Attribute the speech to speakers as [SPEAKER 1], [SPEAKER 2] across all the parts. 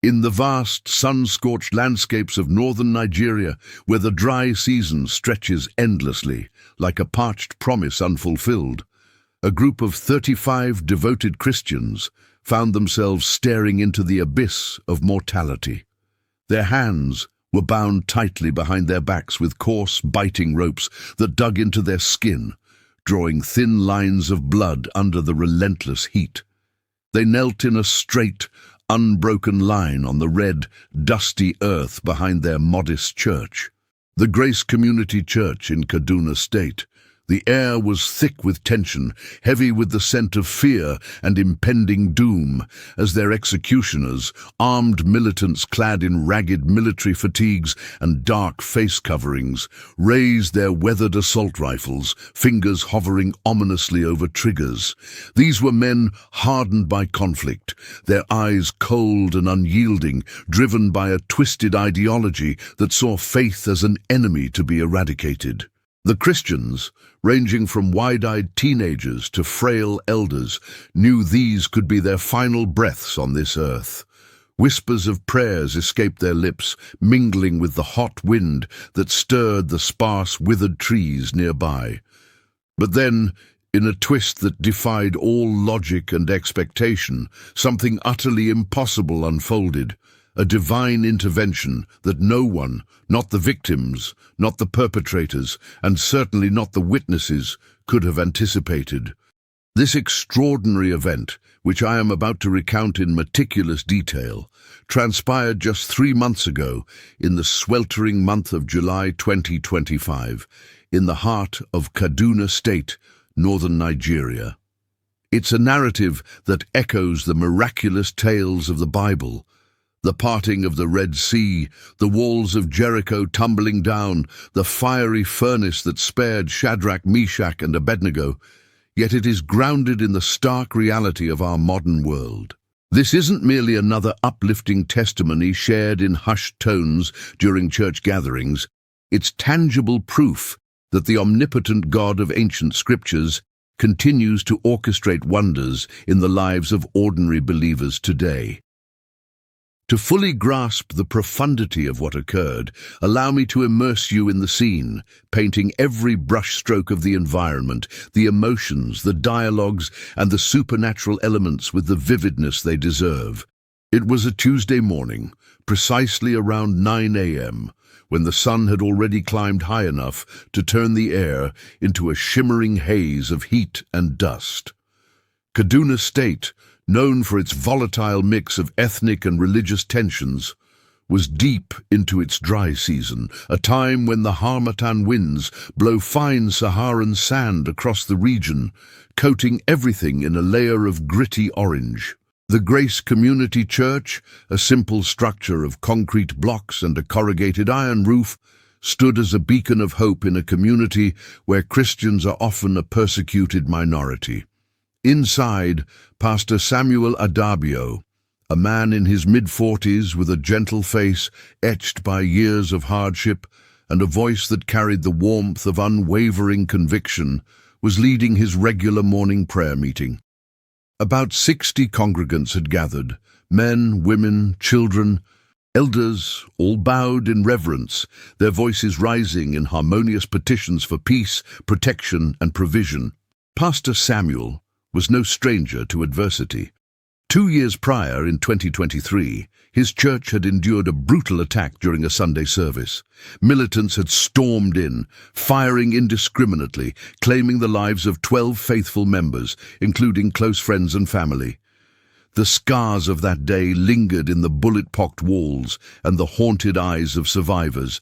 [SPEAKER 1] In the vast, sun-scorched landscapes of northern Nigeria, where the dry season stretches endlessly, like a parched promise unfulfilled, a group of 35 devoted Christians found themselves staring into the abyss of mortality. Their hands were bound tightly behind their backs with coarse, biting ropes that dug into their skin, drawing thin lines of blood under the relentless heat. They knelt in a straight, unbroken line on the red, dusty earth behind their modest church, the Grace Community Church in Kaduna State. The air was thick with tension, heavy with the scent of fear and impending doom, as their executioners, armed militants clad in ragged military fatigues and dark face coverings, raised their weathered assault rifles, fingers hovering ominously over triggers. These were men hardened by conflict, their eyes cold and unyielding, driven by a twisted ideology that saw faith as an enemy to be eradicated. The Christians, ranging from wide-eyed teenagers to frail elders, knew these could be their final breaths on this earth. Whispers of prayers escaped their lips, mingling with the hot wind that stirred the sparse, withered trees nearby. But then, in a twist that defied all logic and expectation, something utterly impossible unfolded. A divine intervention that no one, not the victims, not the perpetrators, and certainly not the witnesses, could have anticipated. This extraordinary event, which I am about to recount in meticulous detail, transpired just 3 months ago in the sweltering month of July 2025, in the heart of Kaduna State, northern Nigeria. It's a narrative that echoes the miraculous tales of the Bible. The parting of the Red Sea, the walls of Jericho tumbling down, the fiery furnace that spared Shadrach, Meshach, and Abednego, yet it is grounded in the stark reality of our modern world. This isn't merely another uplifting testimony shared in hushed tones during church gatherings. It's tangible proof that the omnipotent God of ancient scriptures continues to orchestrate wonders in the lives of ordinary believers today. To fully grasp the profundity of what occurred, allow me to immerse you in the scene, painting every brushstroke of the environment, the emotions, the dialogues, and the supernatural elements with the vividness they deserve. It was a Tuesday morning, precisely around 9 a.m., when the sun had already climbed high enough to turn the air into a shimmering haze of heat and dust. Kaduna State, known for its volatile mix of ethnic and religious tensions, was deep into its dry season, a time when the harmattan winds blow fine Saharan sand across the region, coating everything in a layer of gritty orange. The Grace Community Church, a simple structure of concrete blocks and a corrugated iron roof, stood as a beacon of hope in a community where Christians are often a persecuted minority. Inside, Pastor Samuel Adabio, a man in his mid-40s with a gentle face etched by years of hardship and a voice that carried the warmth of unwavering conviction, was leading his regular morning prayer meeting. About 60 congregants had gathered, men, women, children, elders, all bowed in reverence, their voices rising in harmonious petitions for peace, protection, and provision. Pastor Samuel was no stranger to adversity. 2 years prior, in 2023, his church had endured a brutal attack during a Sunday service. Militants had stormed in, firing indiscriminately, claiming the lives of 12 faithful members, including close friends and family. The scars of that day lingered in the bullet-pocked walls and the haunted eyes of survivors,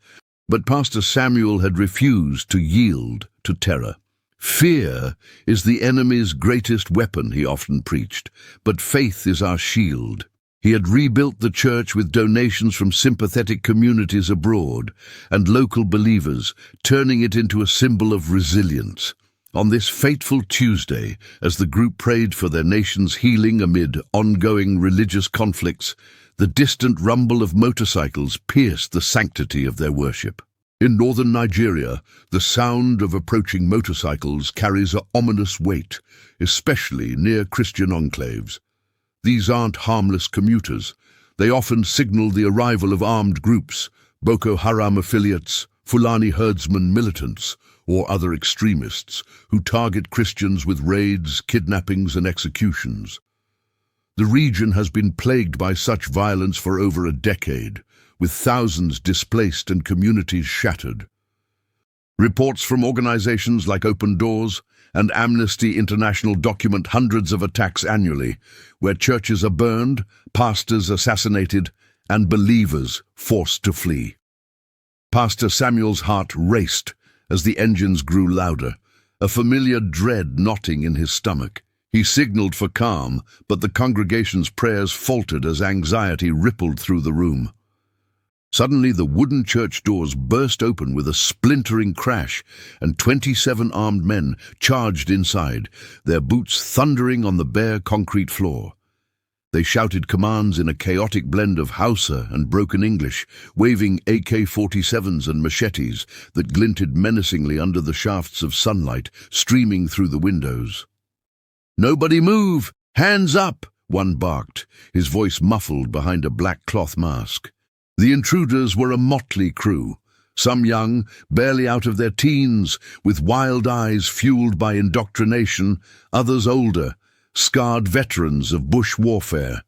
[SPEAKER 1] but Pastor Samuel had refused to yield to terror. Fear is the enemy's greatest weapon, he often preached, but faith is our shield. He had rebuilt the church with donations from sympathetic communities abroad and local believers, turning it into a symbol of resilience. On this fateful Tuesday, as the group prayed for their nation's healing amid ongoing religious conflicts, the distant rumble of motorcycles pierced the sanctity of their worship. In northern Nigeria, the sound of approaching motorcycles carries an ominous weight, especially near Christian enclaves. These aren't harmless commuters. They often signal the arrival of armed groups, Boko Haram affiliates, Fulani herdsmen militants, or other extremists who target Christians with raids, kidnappings, and executions. The region has been plagued by such violence for over a decade, with thousands displaced and communities shattered. Reports from organizations like Open Doors and Amnesty International document hundreds of attacks annually, where churches are burned, pastors assassinated, and believers forced to flee. Pastor Samuel's heart raced as the engines grew louder, a familiar dread knotting in his stomach. He signaled for calm, but the congregation's prayers faltered as anxiety rippled through the room. Suddenly, the wooden church doors burst open with a splintering crash, and 27 armed men charged inside, their boots thundering on the bare concrete floor. They shouted commands in a chaotic blend of Hausa and broken English, waving AK-47s and machetes that glinted menacingly under the shafts of sunlight streaming through the windows. "Nobody move! Hands up!" one barked, his voice muffled behind a black cloth mask. The intruders were a motley crew, some young, barely out of their teens, with wild eyes fueled by indoctrination, others older, scarred veterans of bush warfare.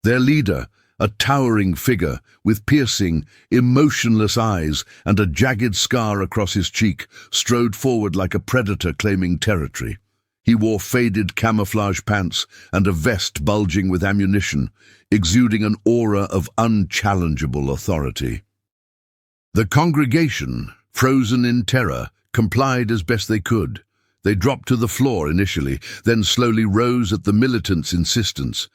[SPEAKER 1] Their leader, a towering figure with piercing, emotionless eyes and a jagged scar across his cheek, strode forward like a predator claiming territory. He wore faded camouflage pants and a vest bulging with ammunition, exuding an aura of unchallengeable authority. The congregation, frozen in terror, complied as best they could. They dropped to the floor initially, then slowly rose at the militants' insistence.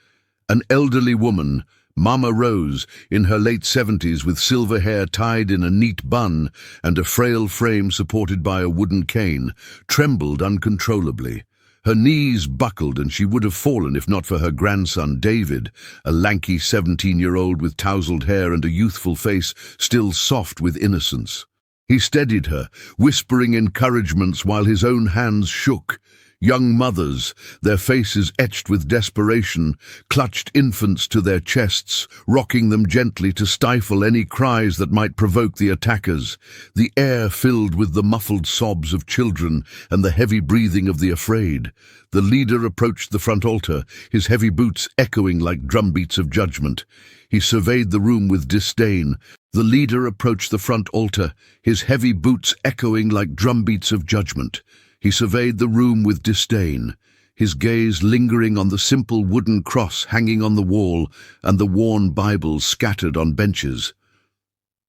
[SPEAKER 1] An elderly woman, Mama Rose, in her late 70s with silver hair tied in a neat bun and a frail frame supported by a wooden cane, trembled uncontrollably. Her knees buckled and she would have fallen if not for her grandson David, a lanky 17-year-old with tousled hair and a youthful face still soft with innocence. He steadied her, whispering encouragements while his own hands shook. Young mothers, their faces etched with desperation, clutched infants to their chests, rocking them gently to stifle any cries that might provoke the attackers. The air filled with the muffled sobs of children and the heavy breathing of the afraid. The leader approached the front altar, his heavy boots echoing like drumbeats of judgment. He surveyed the room with disdain. The leader approached the front altar, his heavy boots echoing like drumbeats of judgment. He surveyed the room with disdain, his gaze lingering on the simple wooden cross hanging on the wall and the worn Bibles scattered on benches.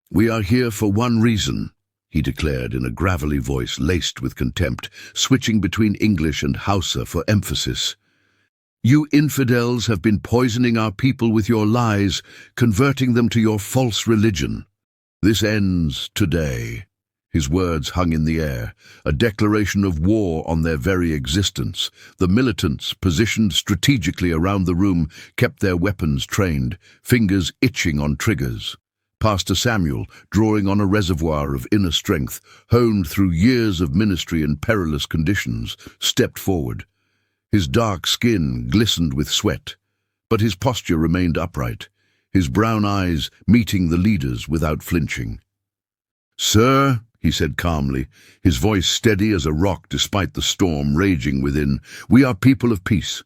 [SPEAKER 1] "We are here for one reason," he declared in a gravelly voice laced with contempt, switching between English and Hausa for emphasis. "You infidels have been poisoning our people with your lies, converting them to your false religion. This ends today." His words hung in the air, a declaration of war on their very existence. The militants, positioned strategically around the room, kept their weapons trained, fingers itching on triggers. Pastor Samuel, drawing on a reservoir of inner strength, honed through years of ministry in perilous conditions, stepped forward. His dark skin glistened with sweat, but his posture remained upright, his brown eyes meeting the leaders without flinching. "Sir," he said calmly, his voice steady as a rock despite the storm raging within, "we are people of peace.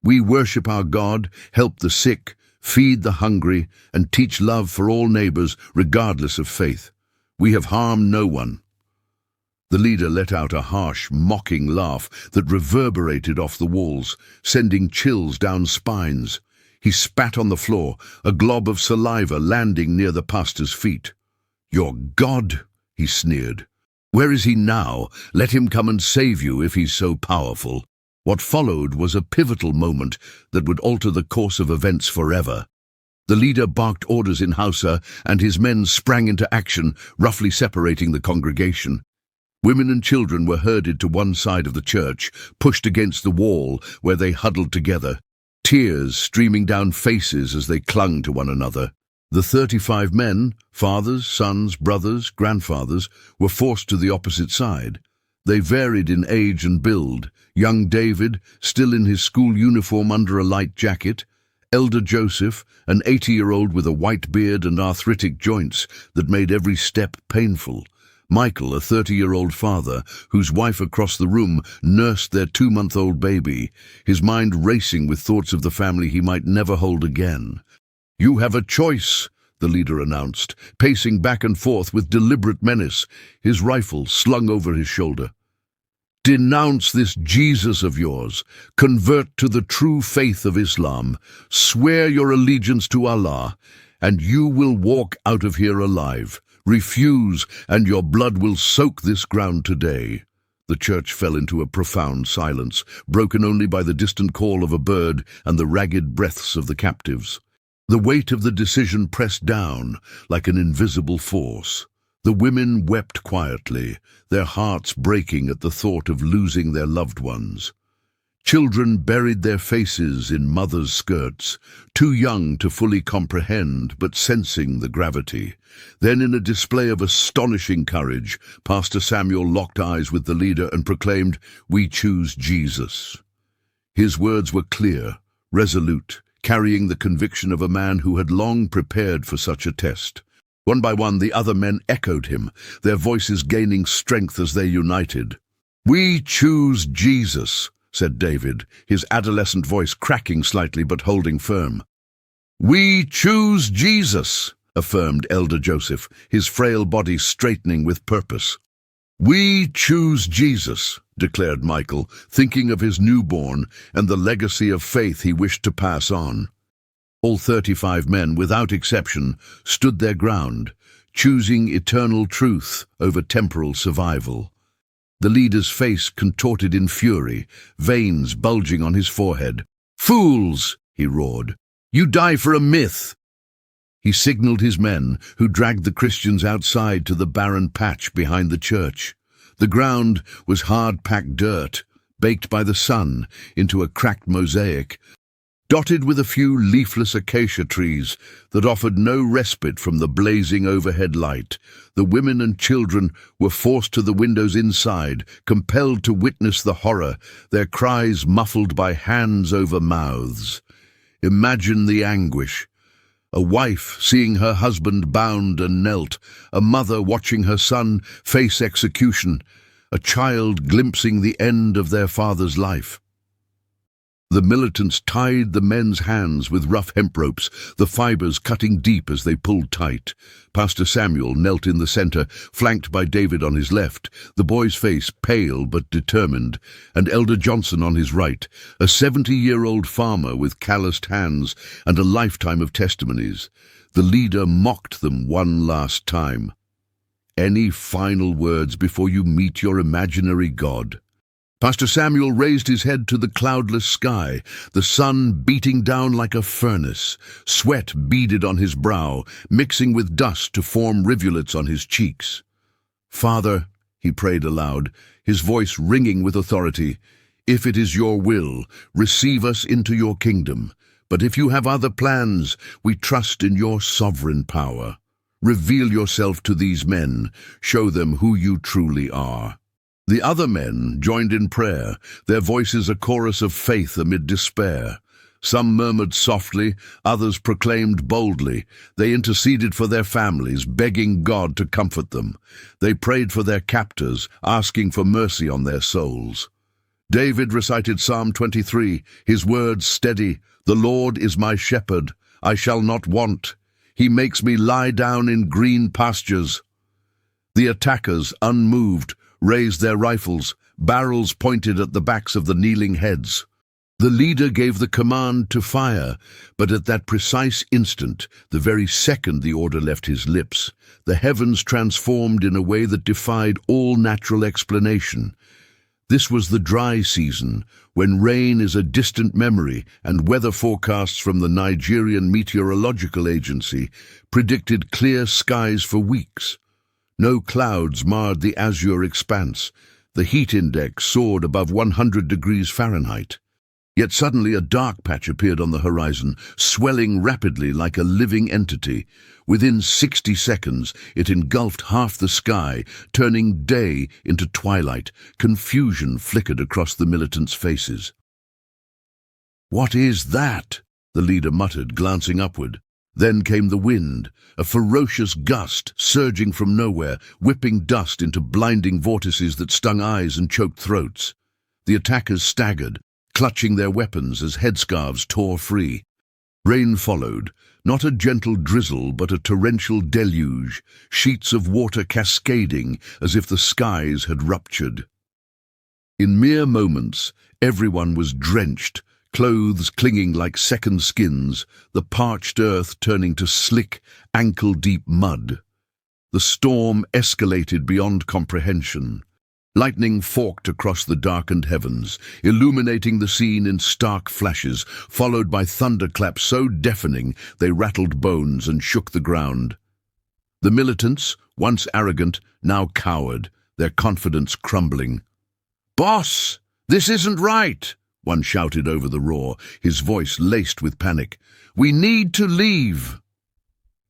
[SPEAKER 1] We worship our God, help the sick, feed the hungry, and teach love for all neighbors regardless of faith. We have harmed no one." The leader let out a harsh, mocking laugh that reverberated off the walls, sending chills down spines. He spat on the floor, a glob of saliva landing near the pastor's feet. "Your God?" he sneered. "Where is he now? Let him come and save you if he's so powerful." What followed was a pivotal moment that would alter the course of events forever. The leader barked orders in Hausa, and his men sprang into action, roughly separating the congregation. Women and children were herded to one side of the church, pushed against the wall where they huddled together, tears streaming down faces as they clung to one another. The 35 men, fathers, sons, brothers, grandfathers, were forced to the opposite side. They varied in age and build. Young David, still in his school uniform under a light jacket, Elder Joseph, an 80-year-old with a white beard and arthritic joints that made every step painful. Michael, a 30-year-old father, whose wife across the room nursed their 2-month-old baby, his mind racing with thoughts of the family he might never hold again. "You have a choice," the leader announced, pacing back and forth with deliberate menace, his rifle slung over his shoulder. "Denounce this Jesus of yours. Convert to the true faith of Islam. Swear your allegiance to Allah, and you will walk out of here alive. Refuse, and your blood will soak this ground today." The church fell into a profound silence, broken only by the distant call of a bird and the ragged breaths of the captives. The weight of the decision pressed down like an invisible force. The women wept quietly, their hearts breaking at the thought of losing their loved ones. Children buried their faces in mothers' skirts, too young to fully comprehend but sensing the gravity. Then, in a display of astonishing courage, Pastor Samuel locked eyes with the leader and proclaimed, "We choose Jesus." His words were clear, resolute, carrying the conviction of a man who had long prepared for such a test. One by one, the other men echoed him, their voices gaining strength as they united. "We choose Jesus," said David, his adolescent voice cracking slightly but holding firm. "We choose Jesus," affirmed Elder Joseph, his frail body straightening with purpose. "We choose Jesus," declared Michael, thinking of his newborn and the legacy of faith he wished to pass on. All 35 men, without exception, stood their ground, choosing eternal truth over temporal survival. The leader's face contorted in fury, veins bulging on his forehead. "Fools!" he roared. "You die for a myth!" He signaled his men, who dragged the Christians outside to the barren patch behind the church. The ground was hard-packed dirt, baked by the sun into a cracked mosaic, dotted with a few leafless acacia trees that offered no respite from the blazing overhead light. The women and children were forced to the windows inside, compelled to witness the horror, their cries muffled by hands over mouths. Imagine the anguish. A wife seeing her husband bound and knelt, a mother watching her son face execution, a child glimpsing the end of their father's life. The militants tied the men's hands with rough hemp ropes, the fibers cutting deep as they pulled tight. Pastor Samuel knelt in the center, flanked by David on his left, the boy's face pale but determined, and Elder Johnson on his right, a 70-year-old farmer with calloused hands and a lifetime of testimonies. The leader mocked them one last time. "Any final words before you meet your imaginary God?" Pastor Samuel raised his head to the cloudless sky, the sun beating down like a furnace. Sweat beaded on his brow, mixing with dust to form rivulets on his cheeks. "Father," he prayed aloud, his voice ringing with authority, "if it is your will, receive us into your kingdom. But if you have other plans, we trust in your sovereign power. Reveal yourself to these men. Show them who you truly are." The other men joined in prayer, their voices a chorus of faith amid despair. Some murmured softly, others proclaimed boldly. They interceded for their families, begging God to comfort them. They prayed for their captors, asking for mercy on their souls. David recited Psalm 23, his words steady, "The Lord is my shepherd, I shall not want. He makes me lie down in green pastures." The attackers, unmoved, raised their rifles, barrels pointed at the backs of the kneeling heads. The leader gave the command to fire, but at that precise instant, the very second the order left his lips, the heavens transformed in a way that defied all natural explanation. This was the dry season, when rain is a distant memory, and weather forecasts from the Nigerian Meteorological Agency predicted clear skies for weeks. No clouds marred the azure expanse. The heat index soared above 100 degrees Fahrenheit. Yet suddenly a dark patch appeared on the horizon, swelling rapidly like a living entity. Within 60 seconds, it engulfed half the sky, turning day into twilight. Confusion flickered across the militants' faces. "What is that?" the leader muttered, glancing upward. Then came the wind, a ferocious gust surging from nowhere, whipping dust into blinding vortices that stung eyes and choked throats. The attackers staggered, clutching their weapons as headscarves tore free. Rain followed, not a gentle drizzle but a torrential deluge, sheets of water cascading as if the skies had ruptured. In mere moments, everyone was drenched, clothes clinging like second skins, the parched earth turning to slick, ankle-deep mud. The storm escalated beyond comprehension. Lightning forked across the darkened heavens, illuminating the scene in stark flashes, followed by thunderclaps so deafening they rattled bones and shook the ground. The militants, once arrogant, now cowered, their confidence crumbling. "Boss, this isn't right!" one shouted over the roar, his voice laced with panic. "We need to leave!"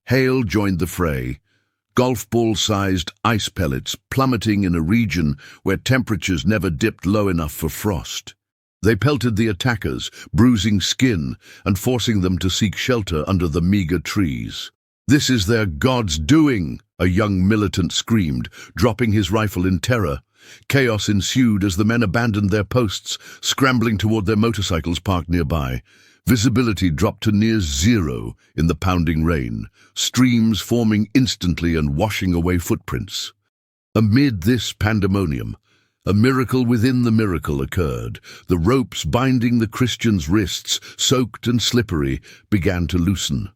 [SPEAKER 1] Hail joined the fray, golf ball-sized ice pellets plummeting in a region where temperatures never dipped low enough for frost. They pelted the attackers, bruising skin and forcing them to seek shelter under the meager trees. "This is their God's doing!" a young militant screamed, dropping his rifle in terror. Chaos ensued as the men abandoned their posts, scrambling toward their motorcycles parked nearby. Visibility dropped to near zero in the pounding rain, streams forming instantly and washing away footprints. Amid this pandemonium, a miracle within the miracle occurred. The ropes binding the Christians' wrists, soaked and slippery, began to loosen.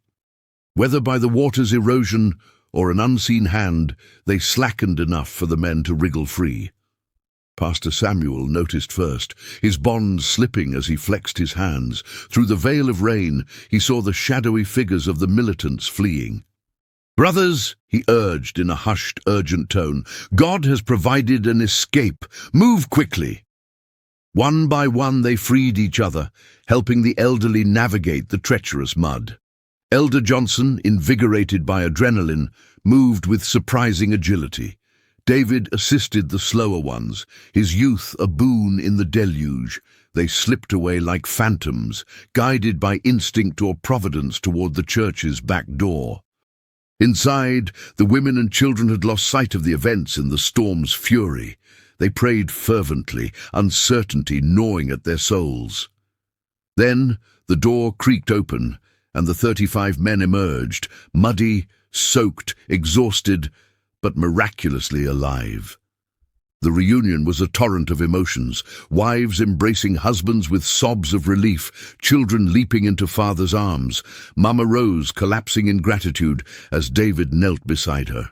[SPEAKER 1] Whether by the water's erosion or an unseen hand, they slackened enough for the men to wriggle free. Pastor Samuel noticed first, his bonds slipping as he flexed his hands. Through the veil of rain, he saw the shadowy figures of the militants fleeing. "Brothers," he urged in a hushed, urgent tone, "God has provided an escape. Move quickly." One by one they freed each other, helping the elderly navigate the treacherous mud. Elder Johnson, invigorated by adrenaline, moved with surprising agility. David assisted the slower ones, his youth a boon in the deluge. They slipped away like phantoms, guided by instinct or providence toward the church's back door. Inside, the women and children had lost sight of the events in the storm's fury. They prayed fervently, uncertainty gnawing at their souls. Then the door creaked open, and the 35 men emerged, muddy, soaked, exhausted, but miraculously alive. The reunion was a torrent of emotions, wives embracing husbands with sobs of relief, children leaping into father's arms, Mama Rose collapsing in gratitude as David knelt beside her.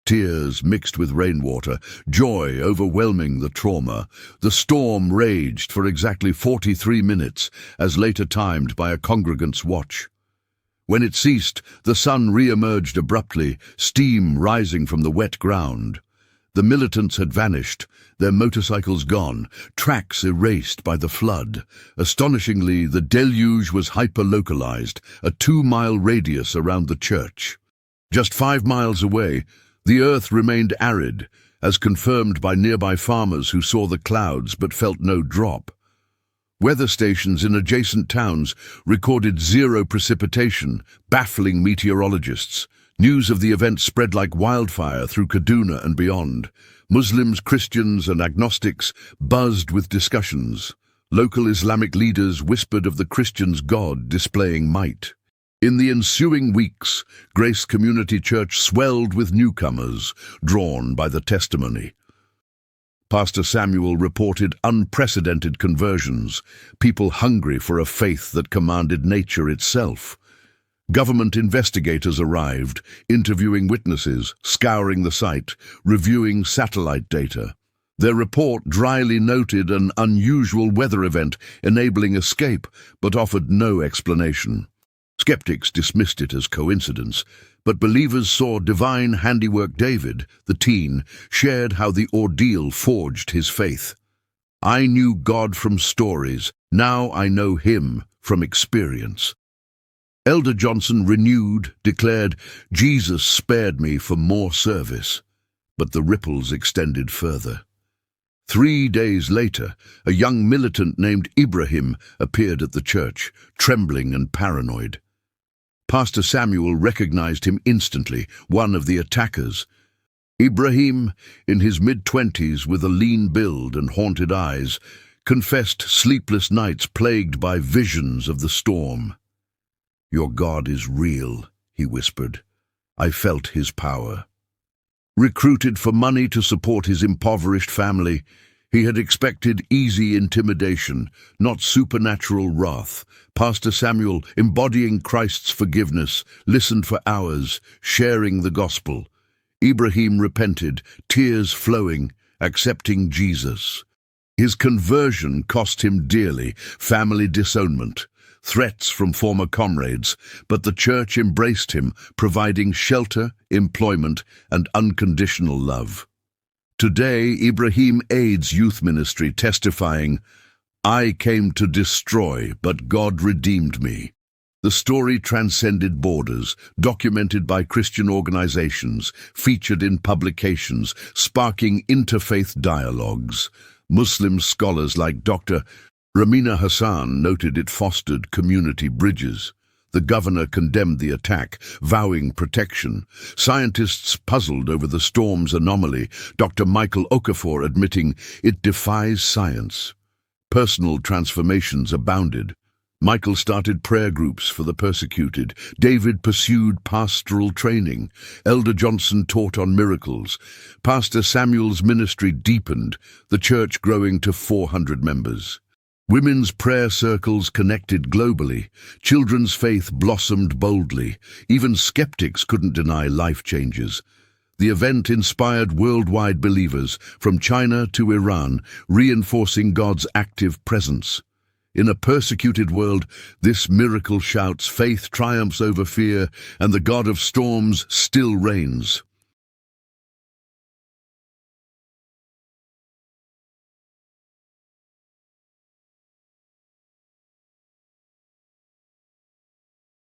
[SPEAKER 1] Tears mixed with rainwater, joy overwhelming the trauma. The storm raged for exactly 43 minutes, as later timed by a congregant's watch. When it ceased, the sun re-emerged abruptly, steam rising from the wet ground. The militants had vanished, their motorcycles gone, tracks erased by the flood. Astonishingly, the deluge was hyper-localized, a 2-mile radius around the church. Just 5 miles away, the earth remained arid, as confirmed by nearby farmers who saw the clouds but felt no drop. Weather stations in adjacent towns recorded 0 precipitation, baffling meteorologists. News of the event spread like wildfire through Kaduna and beyond. Muslims, Christians, and agnostics buzzed with discussions. Local Islamic leaders whispered of the Christians' God displaying might. In the ensuing weeks, Grace Community Church swelled with newcomers, drawn by the testimony. Pastor Samuel reported unprecedented conversions, people hungry for a faith that commanded nature itself. Government investigators arrived, interviewing witnesses, scouring the site, reviewing satellite data. Their report dryly noted an unusual weather event enabling escape, but offered no explanation. Skeptics dismissed it as coincidence, but believers saw divine handiwork. David, the teen, shared how the ordeal forged his faith. "I knew God from stories, now I know Him from experience." Elder Johnson, renewed, declared, "Jesus spared me for more service." But the ripples extended further. 3 days later, a young militant named Ibrahim appeared at the church, trembling and paranoid. Pastor Samuel recognized him instantly, one of the attackers. Ibrahim, in his mid-20s with a lean build and haunted eyes, confessed sleepless nights plagued by visions of the storm. "Your God is real," he whispered. "I felt his power." Recruited for money to support his impoverished family, he had expected easy intimidation, not supernatural wrath. Pastor Samuel, embodying Christ's forgiveness, listened for hours, sharing the gospel. Ibrahim repented, tears flowing, accepting Jesus. His conversion cost him dearly: family disownment, threats from former comrades, but the church embraced him, providing shelter, employment, and unconditional love. Today, Ibrahim aids youth ministry, testifying, "I came to destroy, but God redeemed me." The story transcended borders, documented by Christian organizations, featured in publications, sparking interfaith dialogues. Muslim scholars like Dr. Ramina Hassan noted it fostered community bridges. The governor condemned the attack, vowing protection. Scientists puzzled over the storm's anomaly, Dr. Michael Okafor admitting it defies science. Personal transformations abounded. Michael started prayer groups for the persecuted. David pursued pastoral training. Elder Johnson taught on miracles. Pastor Samuel's ministry deepened, the church growing to 400 members. Women's prayer circles connected globally. Children's faith blossomed boldly. Even skeptics couldn't deny life changes. The event inspired worldwide believers, from China to Iran, reinforcing God's active presence. In a persecuted world, this miracle shouts faith triumphs over fear, and the God of storms still reigns.